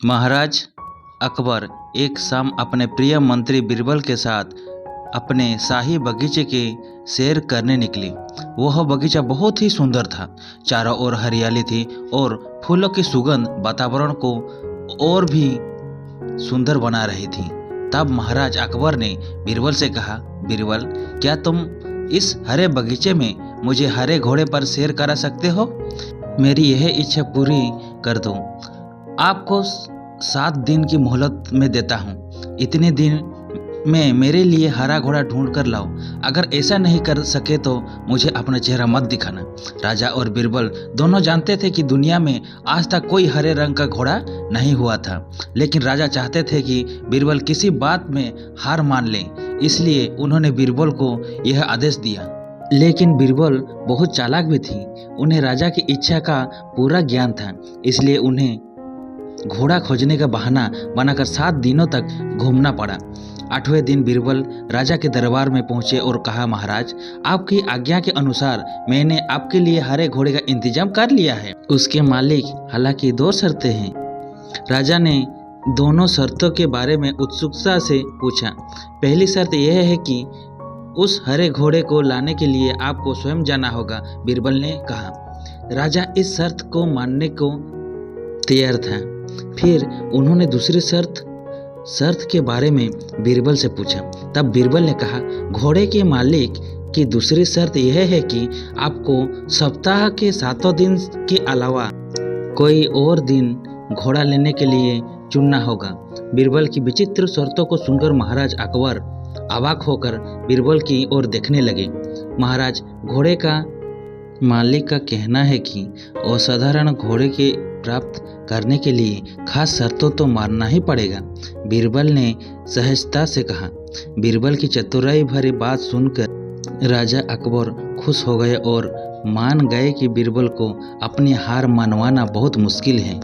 महाराज अकबर एक शाम अपने प्रिय मंत्री बीरबल के साथ अपने शाही बगीचे के सैर करने निकली। वह बगीचा बहुत ही सुंदर था, चारों ओर हरियाली थी और फूलों की सुगंध वातावरण को और भी सुंदर बना रही थी। तब महाराज अकबर ने बीरबल से कहा, बीरबल, क्या तुम इस हरे बगीचे में मुझे हरे घोड़े पर सैर करा सकते हो? मेरी यह इच्छा पूरी कर दो। आपको 7 दिन की मोहलत में देता हूँ। इतने दिन में मेरे लिए हरा घोड़ा ढूंढ कर लाओ। अगर ऐसा नहीं कर सके तो मुझे अपना चेहरा मत दिखाना। राजा और बीरबल दोनों जानते थे कि दुनिया में आज तक कोई हरे रंग का घोड़ा नहीं हुआ था, लेकिन राजा चाहते थे कि बीरबल किसी बात में हार मान ले, इसलिए उन्होंने बीरबल को यह आदेश दिया। लेकिन बीरबल बहुत चालाक भी थी। उन्हें राजा की इच्छा का पूरा ज्ञान था, इसलिए उन्हें घोड़ा खोजने का बहाना बनाकर 7 दिनों तक घूमना पड़ा। 8वें दिन बीरबल राजा के दरबार में पहुंचे और कहा, महाराज, आपकी आज्ञा के अनुसार मैंने आपके लिए हरे घोड़े का इंतजाम कर लिया है। उसके मालिक, हालांकि 2 शर्तें हैं। राजा ने दोनों शर्तों के बारे में उत्सुकता से पूछा। पहली शर्त यह है कि उस हरे घोड़े को लाने के लिए आपको स्वयं जाना होगा, बीरबल ने कहा। राजा इस शर्त को मानने को तैयार था। फिर उन्होंने दूसरी शर्त के बारे में बीरबल से पूछा। तब बीरबल ने कहा, घोड़े के मालिक की दूसरी शर्त यह है कि आपको सप्ताह के 7 दिन के अलावा कोई और दिन घोड़ा लेने के लिए चुनना होगा। बीरबल की विचित्र शर्तों को सुनकर महाराज अकबर अवाक होकर बीरबल की ओर देखने लगे। महाराज, घोड़े का मालिक का कहना है कि असाधारण घोड़े के प्राप्त करने के लिए खास शर्तों तो मानना ही पड़ेगा, बीरबल ने सहजता से कहा। बीरबल की चतुराई भरी बात सुनकर राजा अकबर खुश हो गए और मान गए कि बीरबल को अपनी हार मनवाना बहुत मुश्किल है।